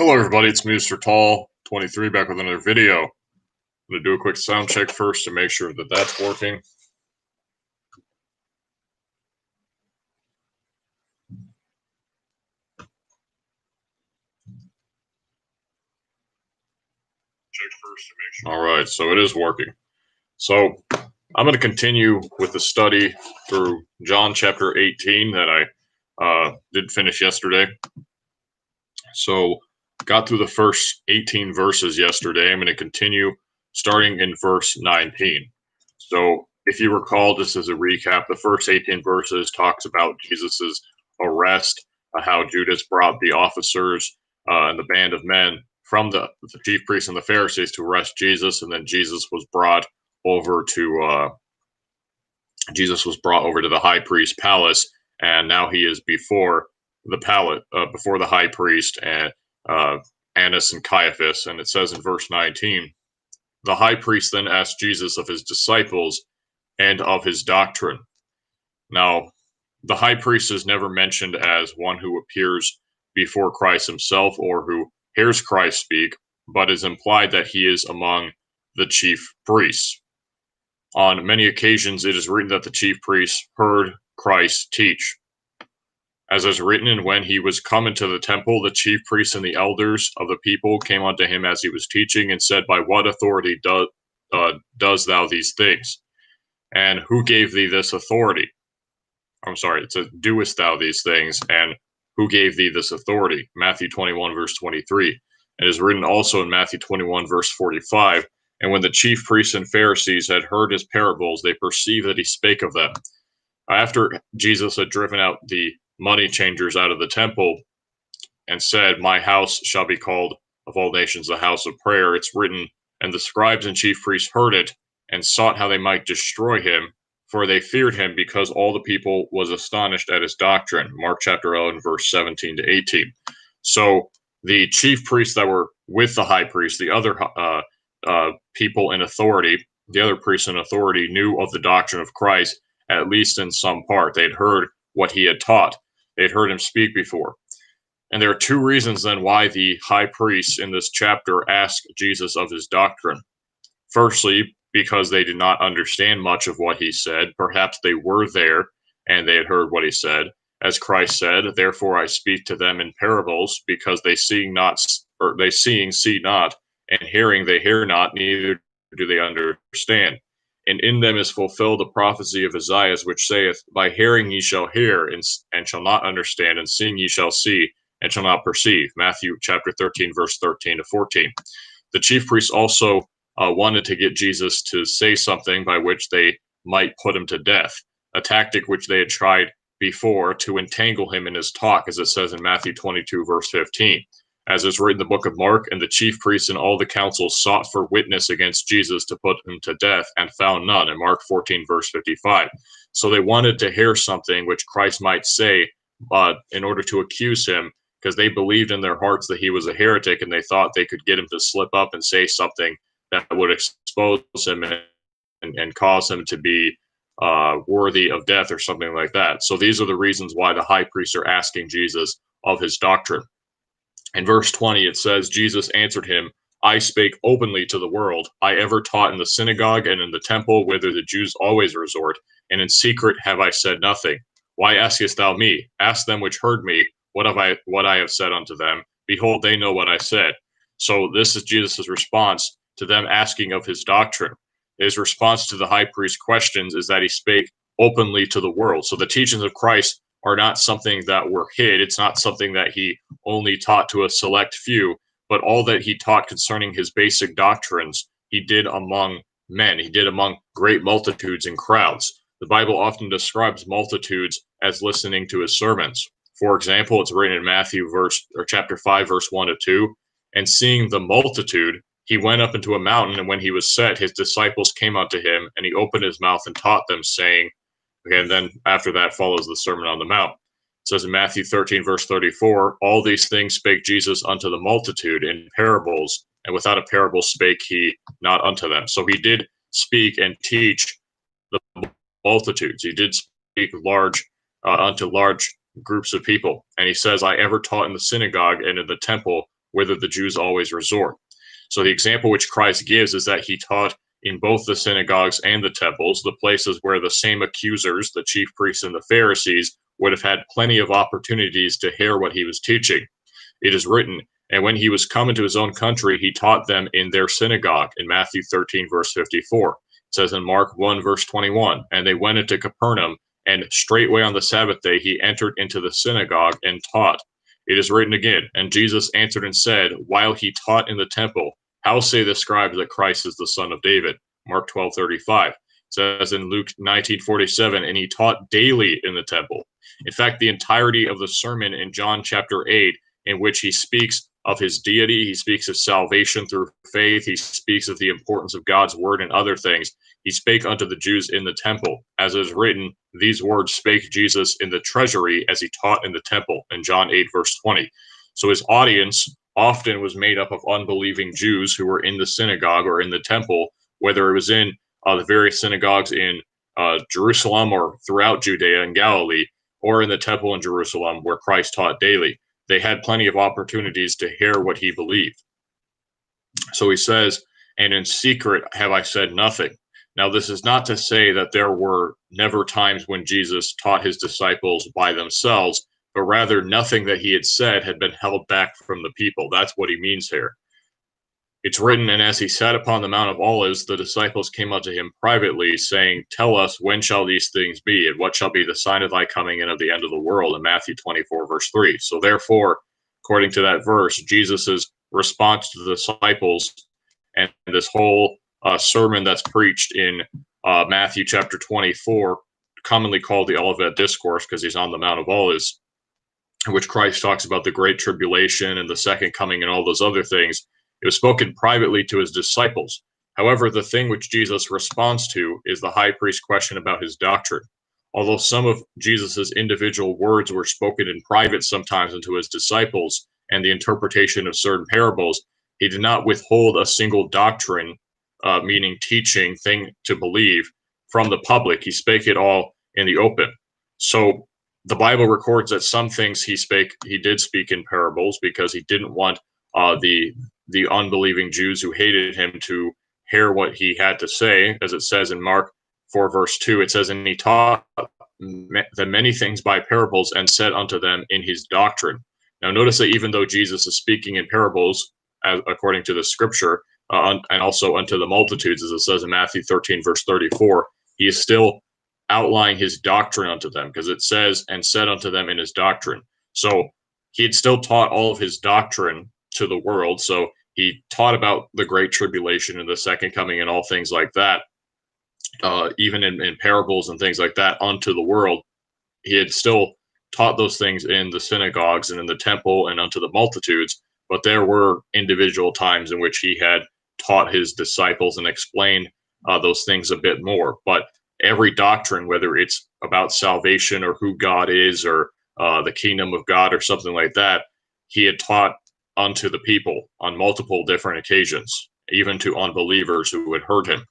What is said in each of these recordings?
Hello everybody, it's Mr. Tall 23 back with another video. I'm going to do a quick sound check first to make sure that that's working. Alright, so it is working. So I'm going to continue with the study through John chapter 18 that I did finish yesterday. So got through the first 18 verses yesterday. I'm going to continue starting in verse 19. So if you recall, just as a recap, the first 18 verses talks about Jesus's arrest, how Judas brought the officers and the band of men from the chief priests and the Pharisees to arrest Jesus, and then Jesus was brought over to the high priest's palace, and now he is before the before the high priest and Annas and Caiaphas. And it says in verse 19, the high priest then asked Jesus of his disciples and of his doctrine. Now, the high priest is never mentioned as one who appears before Christ himself or who hears Christ speak, but is implied that he is among the chief priests. On many occasions, it is written that the chief priests heard Christ teach. As is written, and when he was come into the temple, the chief priests and the elders of the people came unto him as he was teaching, and said, by what authority does thou these things? And who gave thee this authority? I'm sorry, it says, doest thou these things, and who gave thee this authority? Matthew 21, verse 23. It is written also in Matthew 21, verse 45, and when the chief priests and Pharisees had heard his parables, they perceived that he spake of them. After Jesus had driven out the money changers out of the temple and said, my house shall be called of all nations a house of prayer, it's written, and the scribes and chief priests heard it and sought how they might destroy him, for they feared him, because all the people was astonished at his doctrine. Mark chapter 11, verse 17 to 18. So the chief priests that were with the high priest, the other people in authority, the other priests in authority knew of the doctrine of Christ, at least in some part. They'd heard what he had taught. They'd heard him speak before. And there are two reasons then why the high priests in this chapter ask Jesus of his doctrine. Firstly, because they did not understand much of what he said. Perhaps they were there and they had heard what he said. As Christ said, therefore I speak to them in parables, because they see not, and hearing they hear not, neither do they understand. And in them is fulfilled the prophecy of Isaiah, which saith, by hearing ye shall hear, and shall not understand, and seeing ye shall see, and shall not perceive. Matthew chapter 13, verse 13 to 14. The chief priests also wanted to get Jesus to say something by which they might put him to death, a tactic which they had tried before to entangle him in his talk, as it says in Matthew 22, verse 15. As is written in the book of Mark, and the chief priests and all the council sought for witness against Jesus to put him to death, and found none, in Mark 14, verse 55. So they wanted to hear something which Christ might say in order to accuse him, because they believed in their hearts that he was a heretic, and they thought they could get him to slip up and say something that would expose him and cause him to be worthy of death or something like that. So these are the reasons why the high priests are asking Jesus of his doctrine. In verse 20, it says, Jesus answered him, I spake openly to the world. I ever taught in the synagogue and in the temple, whither the Jews always resort, and in secret have I said nothing. Why askest thou me? Ask them which heard me, what I have said unto them. Behold, they know what I said. So this is Jesus' response to them asking of his doctrine. His response to the high priest's questions is that he spake openly to the world. So the teachings of Christ are not something that were hid. It's not something that he only taught to a select few, but all that he taught concerning his basic doctrines, he did among men. He did among great multitudes and crowds. The Bible often describes multitudes as listening to his sermons. For example, it's written in Matthew chapter 5, verse 1 to 2, and seeing the multitude, he went up into a mountain, and when he was set, his disciples came unto him, and he opened his mouth and taught them, saying, okay, and then after that follows the Sermon on the Mount. It says in Matthew 13, verse 34, all these things spake Jesus unto the multitude in parables, and without a parable spake he not unto them. So he did speak and teach the multitudes. He did speak unto large groups of people. And he says, I ever taught in the synagogue and in the temple, whither the Jews always resort. So the example which Christ gives is that he taught in both the synagogues and the temples, the places where the same accusers, the chief priests and the Pharisees, would have had plenty of opportunities to hear what he was teaching. It is written, and when he was come into his own country, he taught them in their synagogue, in Matthew 13, verse 54. It says in Mark 1, verse 21, and they went into Capernaum, and straightway on the Sabbath day he entered into the synagogue and taught. It is written again, and Jesus answered and said, while he taught in the temple, how say the scribes that Christ is the son of David? Mark 12:35. It says in Luke 19:47, and he taught daily in the temple. In fact, the entirety of the sermon in John chapter 8, in which he speaks of his deity, he speaks of salvation through faith, he speaks of the importance of God's word and other things. He spake unto the Jews in the temple. As is written, these words spake Jesus in the treasury as he taught in the temple, in John 8, verse 20. So his audience often was made up of unbelieving Jews who were in the synagogue or in the temple, whether it was in the various synagogues in Jerusalem or throughout Judea and Galilee, or in the temple in Jerusalem where Christ taught daily. They had plenty of opportunities to hear what he believed. So he says, and in secret have I said nothing. Now, this is not to say that there were never times when Jesus taught his disciples by themselves, but rather nothing that he had said had been held back from the people. That's what he means here. It's written, and as he sat upon the Mount of Olives, the disciples came unto him privately, saying, tell us, when shall these things be, and what shall be the sign of thy coming and of the end of the world, in Matthew 24, verse 3. So therefore, according to that verse, Jesus' response to the disciples and this whole sermon that's preached in Matthew chapter 24, commonly called the Olivet Discourse because he's on the Mount of Olives, in which Christ talks about the great tribulation and the second coming and all those other things. It was spoken privately to his disciples. However, the thing which Jesus responds to is the high priest's question about his doctrine. Although some of Jesus's individual words were spoken in private sometimes unto his disciples and the interpretation of certain parables, he did not withhold a single doctrine, meaning teaching, thing to believe, from the public. He spake it all in the open. So the Bible records that some things he did speak in parables because he didn't want the unbelieving Jews who hated him to hear what he had to say. As it says in Mark 4, verse 2, it says, and he taught them many things by parables and said unto them in his doctrine. Now notice that even though Jesus is speaking in parables, according to the scripture, and also unto the multitudes, as it says in Matthew 13, verse 34, he is still outlining his doctrine unto them, because it says, and said unto them in his doctrine. So he had still taught all of his doctrine to the world. So he taught about the great tribulation and the second coming and all things like that, even in parables and things like that unto the world. He had still taught those things in the synagogues and in the temple and unto the multitudes, but there were individual times in which he had taught his disciples and explained those things a bit more. But every doctrine, whether it's about salvation or who God is or the kingdom of God or something like that, he had taught unto the people on multiple different occasions, even to unbelievers who had heard him.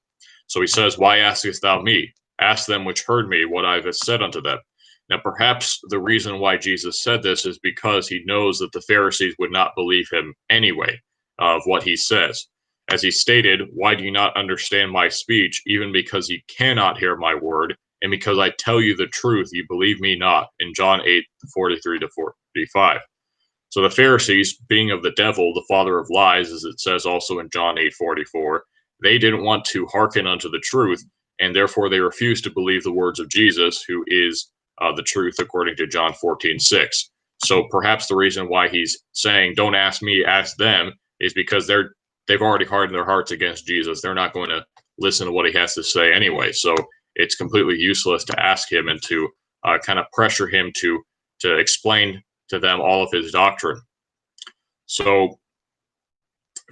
So he says, why askest thou me? Ask them which heard me what I have said unto them. Now, perhaps the reason why Jesus said this is because he knows that the Pharisees would not believe him anyway of what he says. As he stated, why do you not understand my speech, even because you cannot hear my word, and because I tell you the truth, you believe me not, in John 8, 43 to 45. So the Pharisees, being of the devil, the father of lies, as it says also in John 8:44, they didn't want to hearken unto the truth, and therefore they refused to believe the words of Jesus, who is the truth, according to John 14:6. So perhaps the reason why he's saying, don't ask me, ask them, is because they've already hardened their hearts against Jesus. They're not going to listen to what he has to say anyway. So it's completely useless to ask him and to kind of pressure him to explain to them all of his doctrine. So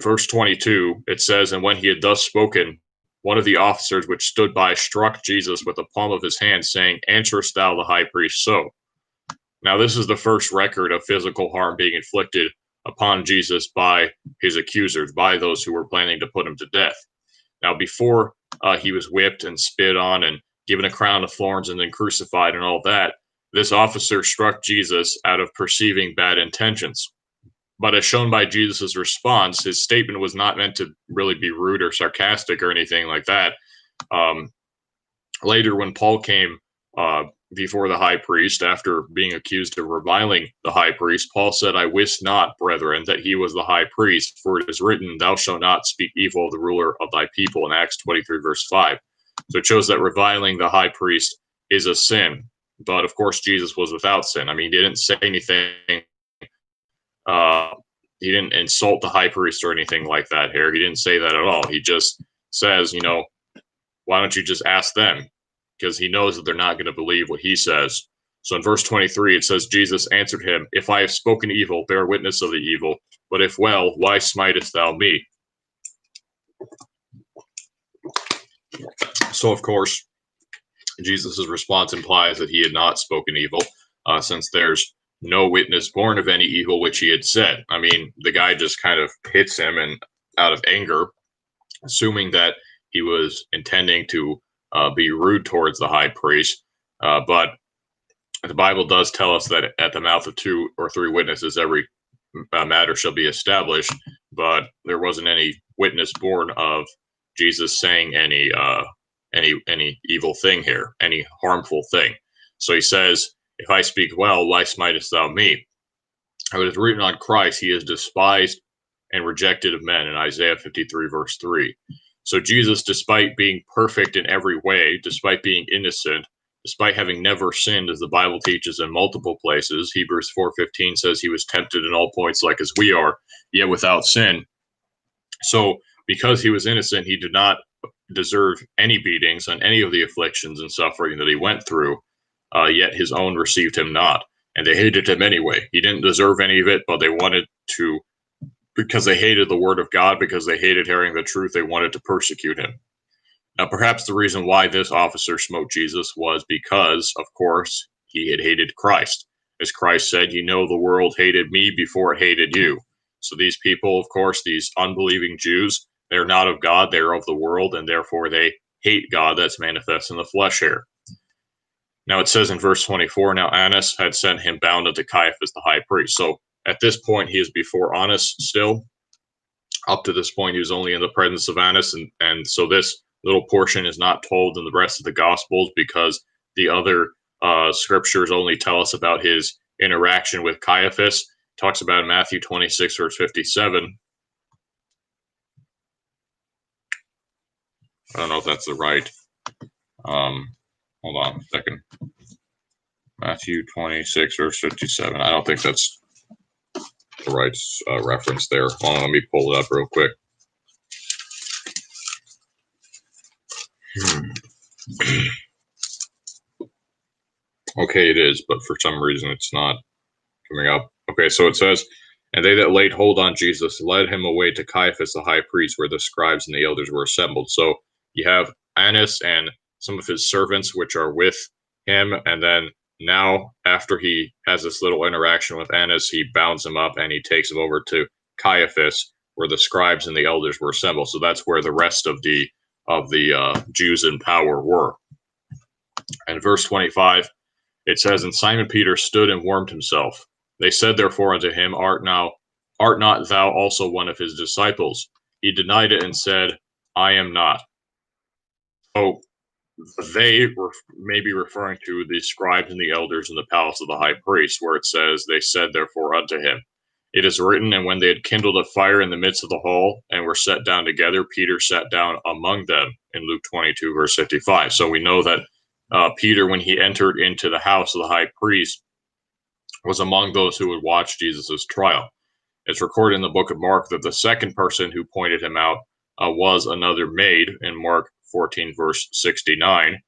verse 22, it says, and when he had thus spoken, one of the officers which stood by struck Jesus with the palm of his hand, saying, answerest thou the high priest so? Now, this is the first record of physical harm being inflicted upon Jesus by his accusers, by those who were planning to put him to death. Now, before he was whipped and spit on and given a crown of thorns and then crucified and all that, this officer struck Jesus out of perceiving bad intentions. But as shown by Jesus' response, his statement was not meant to really be rude or sarcastic or anything like that. Um, Later, when Paul came before the high priest after being accused of reviling the high priest, Paul said, I wist not, brethren, that he was the high priest, for it is written, Thou shalt not speak evil of the ruler of thy people, in Acts 23, verse 5. So it shows that reviling the high priest is a sin. But of course, Jesus was without sin. I mean, he didn't say anything. Uh, he didn't insult the high priest or anything like that here. He didn't say that at all. He just says, why don't you just ask them? Because he knows that they're not going to believe what he says. So in verse 23, it says, Jesus answered him, If I have spoken evil, bear witness of the evil. But if well, why smitest thou me? So, of course, Jesus' response implies that he had not spoken evil, since there's no witness born of any evil which he had said. I mean, the guy just kind of hits him and out of anger, assuming that he was intending to be rude towards the high priest. But the Bible does tell us that at the mouth of 2 or 3 witnesses, every matter shall be established. But there wasn't any witness born of Jesus saying any evil thing here, any harmful thing. So he says, if I speak well, why smitest thou me? It is written on Christ, he is despised and rejected of men, in Isaiah 53, verse 3. So Jesus, despite being perfect in every way, despite being innocent, despite having never sinned, as the Bible teaches in multiple places, Hebrews 4:15 says he was tempted in all points like as we are, yet without sin. So because he was innocent, he did not deserve any beatings on any of the afflictions and suffering that he went through, yet his own received him not. And they hated him anyway. He didn't deserve any of it, but they wanted to, because they hated the word of God, because they hated hearing the truth, they wanted to persecute him. Now, perhaps the reason why this officer smote Jesus was because, of course, he had hated Christ. As Christ said, you know, the world hated me before it hated you. So these people, of course, these unbelieving Jews, they're not of God, they're of the world, and therefore they hate God that's manifest in the flesh here. Now it says in verse 24, now Annas had sent him bound unto Caiaphas the high priest. So at this point, he is before Annas still. Up to this point, he was only in the presence of Annas, and so this little portion is not told in the rest of the Gospels because the other scriptures only tell us about his interaction with Caiaphas. It talks about in Matthew 26, verse 57. I don't know if that's the right. Hold on a second. Matthew 26, verse 57. I don't think that's the right reference there. Hold on, let me pull it up real quick. Okay, it is, but for some reason it's not coming up. Okay, so it says, and they that laid hold on Jesus led him away to Caiaphas the high priest, where the scribes and the elders were assembled. So you have Annas and some of his servants, which are with him, and then now, after he has this little interaction with Annas, he bounds him up and he takes him over to Caiaphas, where the scribes and the elders were assembled. So that's where the rest of the Jews in power were. And verse 25, it says, and Simon Peter stood and warmed himself. They said therefore unto him, Art not thou also one of his disciples? He denied it and said, I am not. So they were maybe referring to the scribes and the elders in the palace of the high priest, where it says, they said therefore unto him. It is written, and when they had kindled a fire in the midst of the hall and were set down together, Peter sat down among them, in Luke 22, verse 55. So we know that Peter, when he entered into the house of the high priest, was among those who would watch Jesus' trial. It's recorded in the book of Mark that the second person who pointed him out was another maid in Mark 14, verse 69.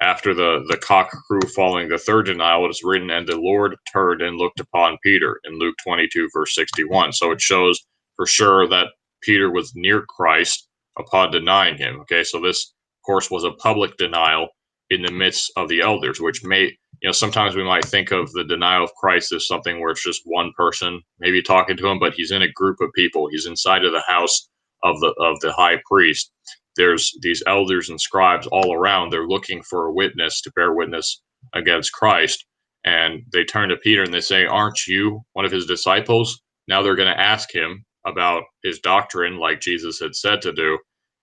After the cock crew following the third denial, it is written, and the Lord turned and looked upon Peter, in Luke 22, verse 61. So it shows for sure that Peter was near Christ upon denying him. Okay, so this, of course, was a public denial in the midst of the elders, which may, sometimes we might think of the denial of Christ as something where it's just one person maybe talking to him, but he's in a group of people. He's inside of the house of the high priest. There's these elders and scribes all around. They're looking for a witness to bear witness against Christ. And they turn to Peter and they say, aren't you one of his disciples? Now they're going to ask him about his doctrine, like Jesus had said to do,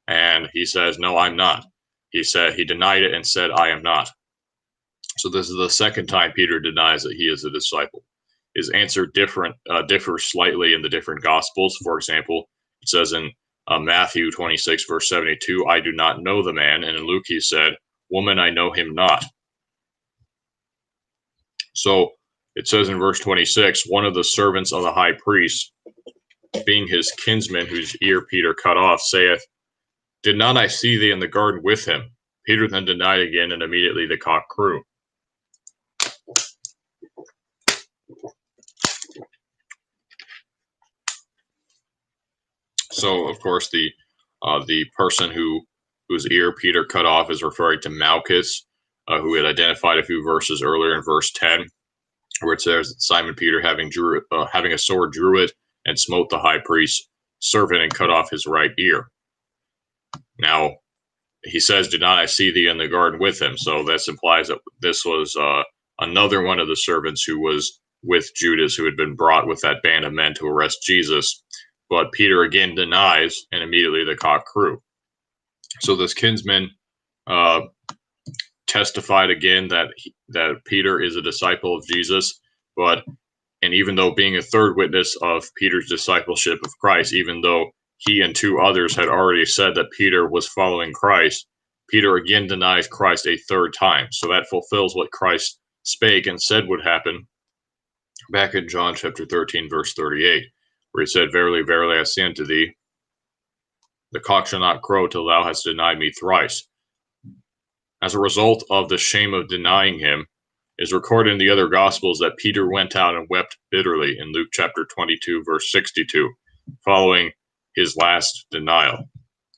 and he says, "No, I'm not." He denied it and said, "I am not." So this is the second time Peter denies that he is a disciple. His answer differs slightly in the different Gospels. For example, it says in Matthew 26, verse 72, "I do not know the man." And in Luke, he said, "Woman, I know him not." So it says in verse 26, one of the servants of the high priest, being his kinsman, whose ear Peter cut off, saith, "Did not I see thee in the garden with him?" Peter then denied again, and immediately the cock crew. So, of course, the person whose ear Peter cut off is referring to Malchus, who had identified a few verses earlier in verse 10, where it says that Simon Peter, having a sword, drew it and smote the high priest's servant and cut off his right ear. Now, he says, "Did not I see thee in the garden with him?" So this implies that this was another one of the servants who was with Judas, who had been brought with that band of men to arrest Jesus. But Peter again denies, and immediately the cock crew. So this kinsman testified again that Peter is a disciple of Jesus, and even though being a third witness of Peter's discipleship of Christ, even though he and two others had already said that Peter was following Christ, Peter again denies Christ a third time. So that fulfills what Christ spake and said would happen back in John chapter 13, verse 38, where he said, "Verily, verily, I say unto thee, the cock shall not crow till thou hast denied me thrice." As a result of the shame of denying him, is recorded in the other Gospels that Peter went out and wept bitterly in Luke chapter 22, verse 62, following his last denial,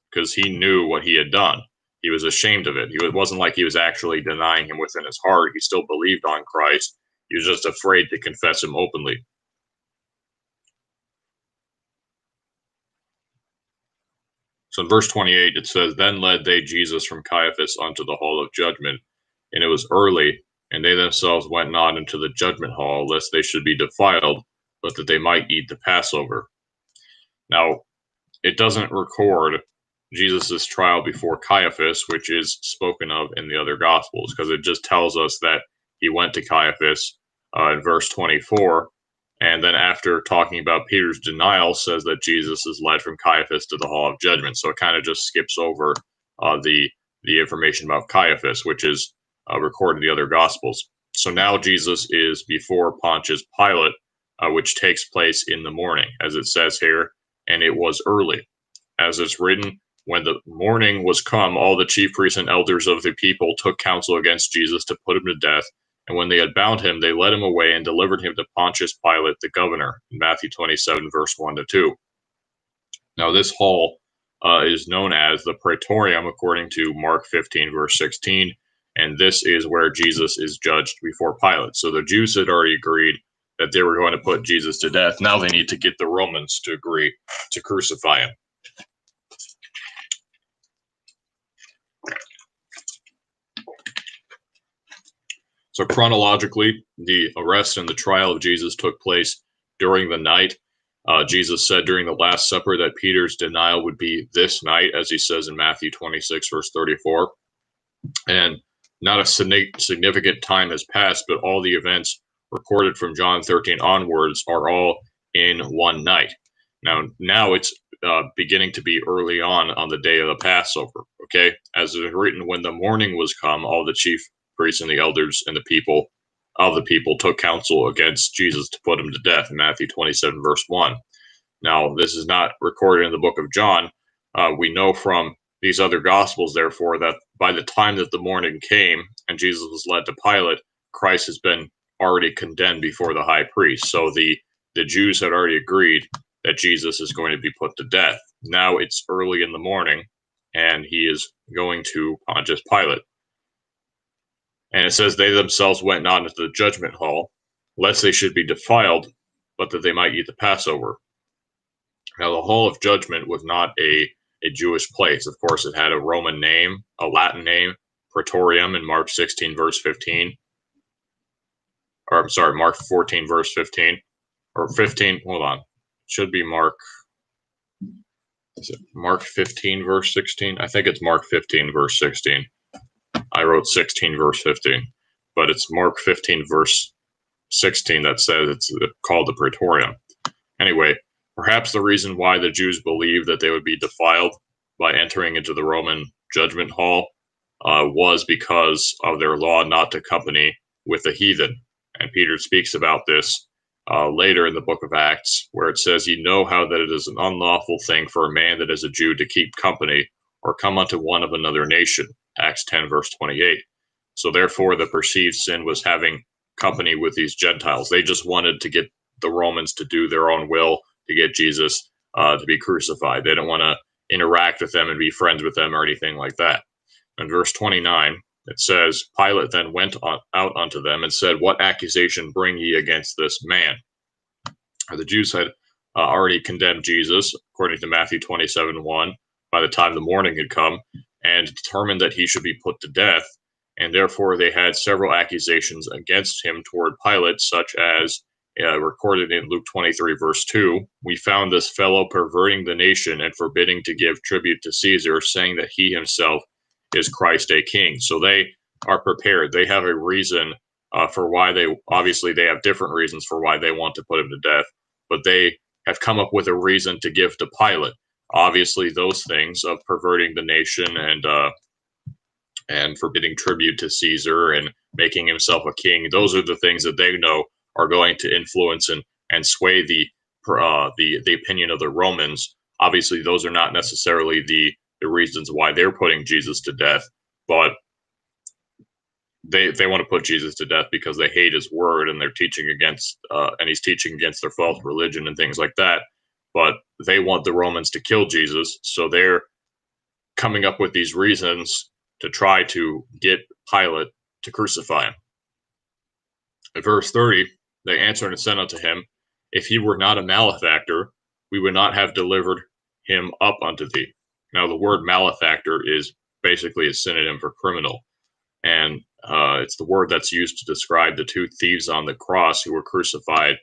because he knew what he had done. He was ashamed of it. It wasn't like he was actually denying him within his heart. He still believed on Christ. He was just afraid to confess him openly. So in verse 28, it says, "Then led they Jesus from Caiaphas unto the hall of judgment, and it was early, and they themselves went not into the judgment hall, lest they should be defiled, but that they might eat the Passover." Now, it doesn't record Jesus' trial before Caiaphas, which is spoken of in the other Gospels, because it just tells us that he went to Caiaphas in verse 24, and then after talking about Peter's denial, says that Jesus is led from Caiaphas to the hall of judgment. So it kind of just skips over the information about Caiaphas, which is recorded in the other Gospels. So now Jesus is before Pontius Pilate, which takes place in the morning, as it says here, and it was early. As it's written, when the morning was come, all the chief priests and elders of the people took counsel against Jesus to put him to death. And when they had bound him, they led him away and delivered him to Pontius Pilate, the governor, in Matthew 27, verse 1 to 2. Now, this hall is known as the Praetorium, according to Mark 15, verse 16. And this is where Jesus is judged before Pilate. So the Jews had already agreed that they were going to put Jesus to death. Now they need to get the Romans to agree to crucify him. So chronologically, the arrest and the trial of Jesus took place during the night. Jesus said during the Last Supper that Peter's denial would be this night, as he says in Matthew 26, verse 34. And not a significant time has passed, but all the events recorded from John 13 onwards are all in one night. Now it's beginning to be early on the day of the Passover. Okay, as it is written, when the morning was come, all the chief priests and the elders and the people took counsel against Jesus to put him to death, in Matthew 27, verse 1. Now, this is not recorded in the book of John. We know from these other Gospels, therefore, that by the time that the morning came and Jesus was led to Pilate, Christ has been already condemned before the high priest. So the Jews had already agreed that Jesus is going to be put to death. Now it's early in the morning, and he is going to Pontius Pilate. And it says, "They themselves went not into the judgment hall, lest they should be defiled, but that they might eat the Passover." Now, the hall of judgment was not a Jewish place. Of course, it had a Roman name, a Latin name, Praetorium, in Mark 16, verse 15. Or, I'm sorry, Mark 14, verse 15. Or 15, hold on. should be Mark. Is it Mark 15, verse 16? I think it's Mark 15, verse 16. I wrote 16, verse 15. But it's Mark 15, verse 16 that says it's called the Praetorium. Anyway, perhaps the reason why the Jews believed that they would be defiled by entering into the Roman judgment hall was because of their law not to company with the heathen. And Peter speaks about this later in the book of Acts, where it says, "Ye know how that it is an unlawful thing for a man that is a Jew to keep company or come unto one of another nation." Acts 10, verse 28. So therefore, the perceived sin was having company with these Gentiles. They just wanted to get the Romans to do their own will, to get Jesus to be crucified. They didn't want to interact with them and be friends with them or anything like that. In verse 29, it says, "Pilate then went out unto them and said, What accusation bring ye against this man?" The Jews had already condemned Jesus, according to Matthew 27:1, by the time the morning had come, and determined that he should be put to death. And therefore they had several accusations against him toward Pilate, such as recorded in Luke 23, verse 2, "We found this fellow perverting the nation and forbidding to give tribute to Caesar, saying that he himself is Christ a king." So they are prepared. They have a reason for why obviously they have different reasons for why they want to put him to death, but they have come up with a reason to give to Pilate. Obviously, those things of perverting the nation and forbidding tribute to Caesar and making himself a king, those are the things that they know are going to influence and sway the opinion of the Romans. Obviously, those are not necessarily the reasons why they're putting Jesus to death, but they want to put Jesus to death because they hate his word and they're teaching against and he's teaching against their false religion and things like that. But they want the Romans to kill Jesus, so they're coming up with these reasons to try to get Pilate to crucify him. In verse 30, they answered and said unto him, If he were not a malefactor, we would not have delivered him up unto thee. Now, the word malefactor is basically a synonym for criminal, and it's the word that's used to describe the two thieves on the cross who were crucified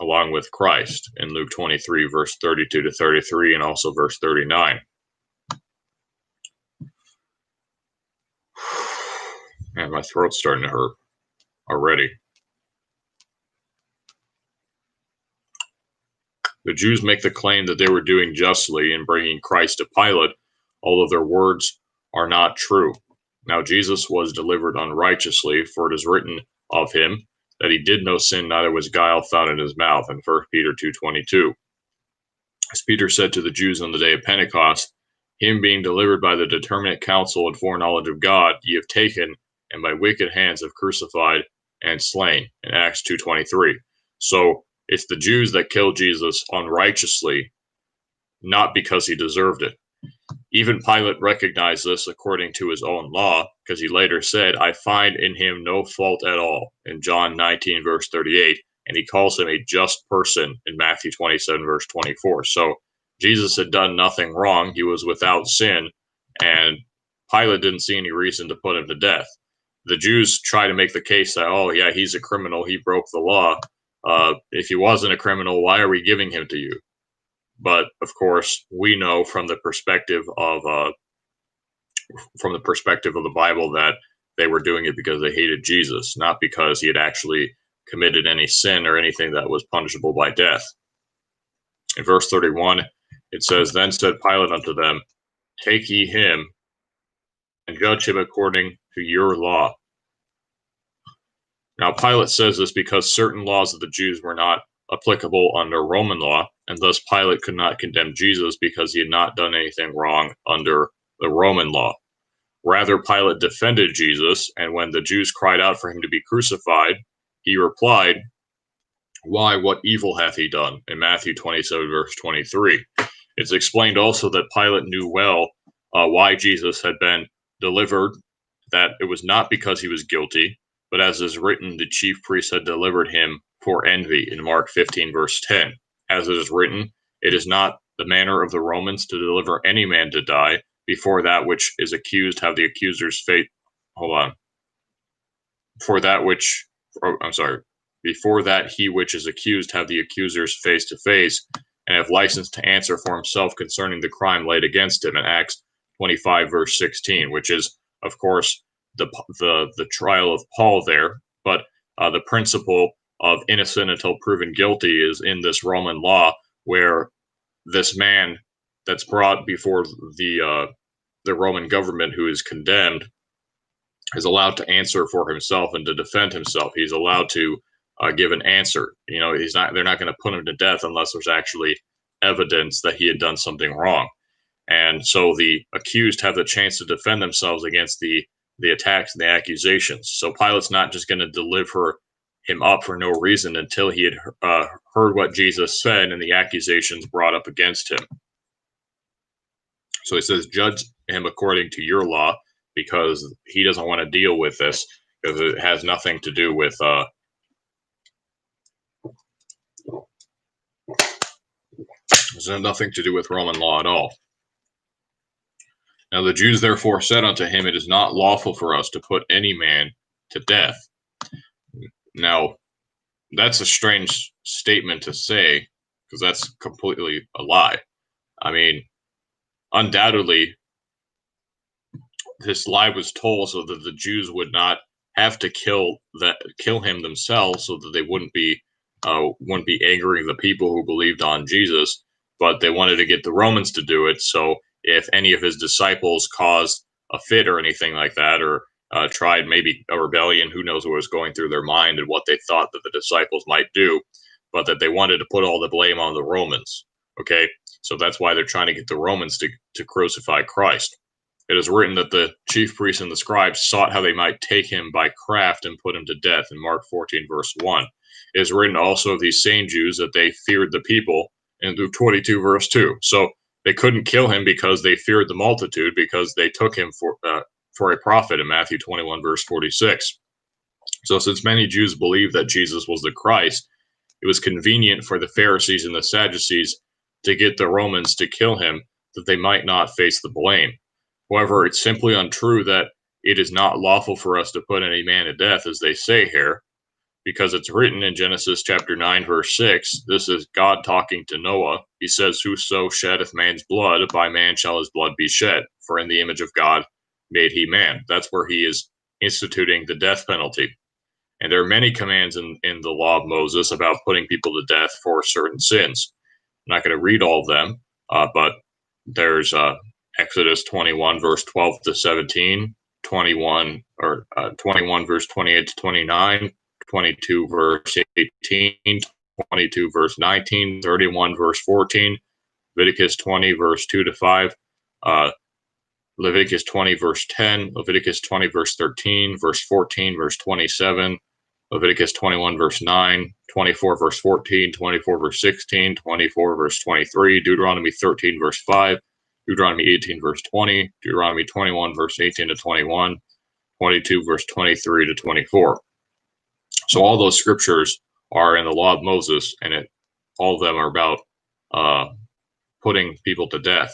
along with Christ in Luke 23, verse 32 to 33, and also verse 39. Man, my throat's starting to hurt already. The Jews make the claim that they were doing justly in bringing Christ to Pilate, although their words are not true. Now Jesus was delivered unrighteously, for it is written of him that he did no sin, neither was guile found in his mouth, in 1 Peter 2:22. As Peter said to the Jews on the day of Pentecost, him being delivered by the determinate counsel and foreknowledge of God, ye have taken, and by wicked hands have crucified and slain, in Acts 2:23. So it's the Jews that killed Jesus unrighteously, not because he deserved it. Even Pilate recognized this according to his own law, because he later said, I find in him no fault at all, in John 19, verse 38, and he calls him a just person in Matthew 27, verse 24. So Jesus had done nothing wrong. He was without sin, and Pilate didn't see any reason to put him to death. The Jews try to make the case that, oh, yeah, he's a criminal. He broke the law. If he wasn't a criminal, why are we giving him to you? But of course, we know from the perspective of the Bible that they were doing it because they hated Jesus, not because he had actually committed any sin or anything that was punishable by death. In verse 31, it says, Then said Pilate unto them, Take ye him, and judge him according to your law. Now Pilate says this because certain laws of the Jews were not applicable under Roman law, and thus Pilate could not condemn Jesus because he had not done anything wrong under the Roman law. Rather, Pilate defended Jesus, and when the Jews cried out for him to be crucified, he replied, Why, what evil hath he done? In Matthew 27, verse 23. It's explained also that Pilate knew well why Jesus had been delivered, that it was not because he was guilty, but as is written, the chief priests had delivered him for envy, in Mark 15, verse 10. As it is written, it is not the manner of the Romans to deliver any man to die before that which is accused have the accuser's fate. Before that he which is accused have the accuser's face to face, and have license to answer for himself concerning the crime laid against him in Acts 25, verse 16, which is, of course, the trial of Paul there. But the principle of innocent until proven guilty is in this Roman law, where this man that's brought before the Roman government who is condemned is allowed to answer for himself and to defend himself. He's allowed to give an answer. They're not going to put him to death unless there's actually evidence that he had done something wrong. And so the accused have the chance to defend themselves against the attacks and the accusations. So Pilate's not just going to deliver him up for no reason until he had heard what Jesus said and the accusations brought up against him. So he says, judge him according to your law, because he doesn't want to deal with this, because it has nothing to do with Roman law at all. Now the Jews therefore said unto him, it is not lawful for us to put any man to death. Now, that's a strange statement to say, because that's completely a lie. I mean, undoubtedly, this lie was told so that the Jews would not have to kill him themselves, so that they wouldn't be angering the people who believed on Jesus, but they wanted to get the Romans to do it. So if any of his disciples caused a fit or anything like that, or tried maybe a rebellion, who knows what was going through their mind and what they thought that the disciples might do, but that they wanted to put all the blame on the Romans. Okay, so that's why they're trying to get the Romans to crucify Christ. It is written that the chief priests and the scribes sought how they might take him by craft and put him to death in Mark 14, verse 1. It is written also of these same Jews that they feared the people in Luke 22, verse 2. So they couldn't kill him because they feared the multitude, because they took him for a prophet in Matthew 21, verse 46. So since many Jews believed that Jesus was the Christ, it was convenient for the Pharisees and the Sadducees to get the Romans to kill him, that they might not face the blame. However, it's simply untrue that it is not lawful for us to put any man to death, as they say here, because it's written in Genesis chapter 9, verse 6. This is God talking to Noah. He says, whoso sheddeth man's blood, by man shall his blood be shed, for in the image of God made he man. That's where he is instituting the death penalty. And there are many commands in the law of Moses about putting people to death for certain sins. I'm not going to read all of them, but there's Exodus 21, verse 12 to 17, 21 verse 28 to 29, 22 verse 18, 22 verse 19, 31 verse 14, Leviticus 20 verse 2 to 5, Leviticus 20 verse 10, Leviticus 20 verse 13, verse 14, verse 27, Leviticus 21 verse 9, 24 verse 14, 24 verse 16, 24 verse 23, Deuteronomy 13 verse 5, Deuteronomy 18 verse 20, Deuteronomy 21 verse 18 to 21, 22 verse 23 to 24. So all those scriptures are in the law of Moses, and all of them are about putting people to death.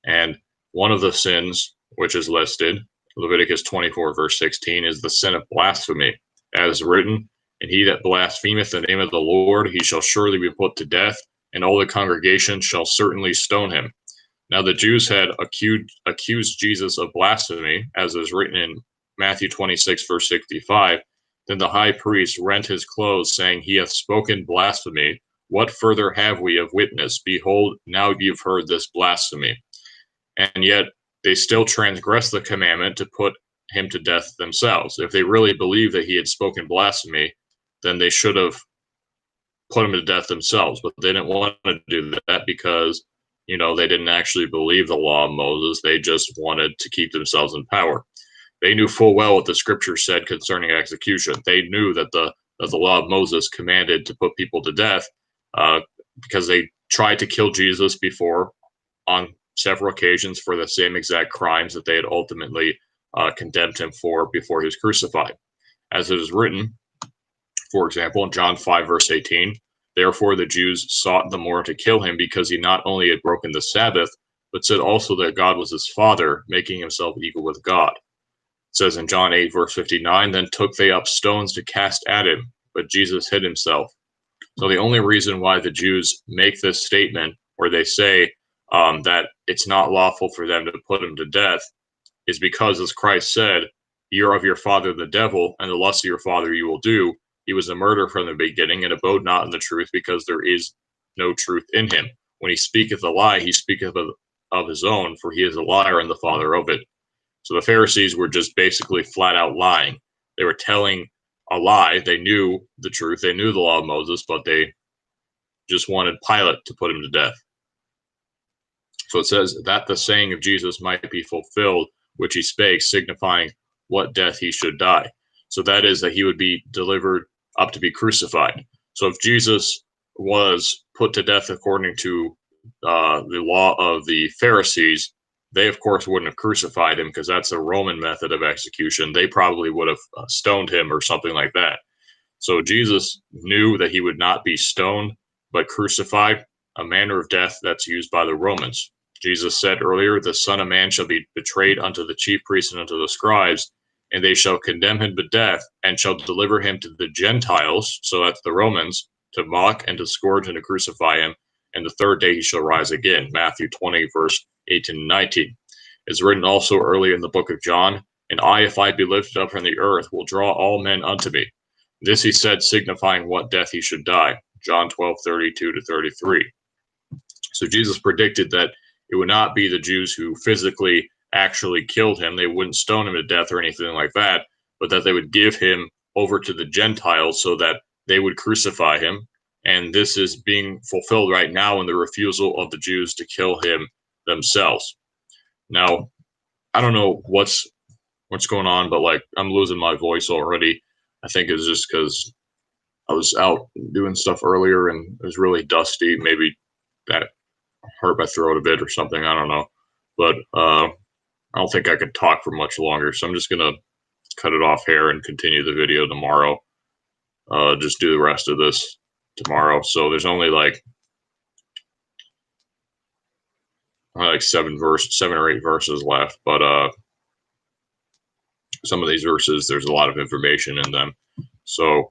And one of the sins which is listed, Leviticus 24 verse 16, is the sin of blasphemy, as written, and he that blasphemeth the name of the Lord, he shall surely be put to death, and all the congregation shall certainly stone him. Now the Jews had accused Jesus of blasphemy, as is written in Matthew 26, verse 65. Then the high priest rent his clothes, saying, he hath spoken blasphemy. What further have we of witness? Behold, now you've heard this blasphemy. And yet they still transgress the commandment to put him to death themselves. If they really believed that he had spoken blasphemy, then they should have put him to death themselves. But they didn't want to do that because they didn't actually believe the law of Moses. They just wanted to keep themselves in power. They knew full well what the scripture said concerning execution. They knew that the law of Moses commanded to put people to death, because they tried to kill Jesus before on several occasions for the same exact crimes that they had ultimately condemned him for before he was crucified. As it is written, for example, in John 5, verse 18, therefore the Jews sought the more to kill him, because he not only had broken the Sabbath, but said also that God was his father, making himself equal with God. It says in John 8, verse 59, then took they up stones to cast at him, but Jesus hid himself. So the only reason why the Jews make this statement, where they say that it's not lawful for them to put him to death, is because, as Christ said, "You're of your father the devil, and the lust of your father you will do." He was a murderer from the beginning, and abode not in the truth, because there is no truth in him. When he speaketh a lie, he speaketh of his own, for he is a liar and the father of it. So the Pharisees were just basically flat out lying. They were telling a lie. They knew the truth. They knew the law of Moses, but they just wanted Pilate to put him to death. So it says that the saying of Jesus might be fulfilled, which he spake, signifying what death he should die. So that is that he would be delivered up to be crucified. So if Jesus was put to death according to the law of the Pharisees, they of course wouldn't have crucified him, because that's a Roman method of execution. They probably would have stoned him or something like that. So Jesus knew that he would not be stoned, but crucified, a manner of death that's used by the Romans. Jesus said earlier, "The Son of Man shall be betrayed unto the chief priests and unto the scribes, and they shall condemn him to death, and shall deliver him to the Gentiles," so that's the Romans, "to mock and to scourge and to crucify him, and the third day he shall rise again." Matthew 20, verse 18 and 19. It's written also early in the book of John, "And I, if I be lifted up from the earth, will draw all men unto me." This he said, signifying what death he should die. John 12:32 to 33. So Jesus predicted that it would not be the Jews who physically actually killed him. They wouldn't stone him to death or anything like that, but that they would give him over to the Gentiles so that they would crucify him. And this is being fulfilled right now in the refusal of the Jews to kill him themselves. Now, I don't know what's going on, but like, I'm losing my voice already. I think it's just because I was out doing stuff earlier and it was really dusty. Maybe that hurt my throat a bit or something. I don't know. But I don't think I could talk for much longer. So I'm just going to cut it off here and continue the video tomorrow. Just do the rest of this tomorrow. So there's only like 7 or 8 verses left. But some of these verses, there's a lot of information in them. So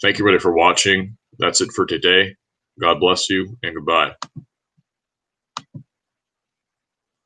thank you, everybody, for watching. That's it for today. God bless you, and goodbye.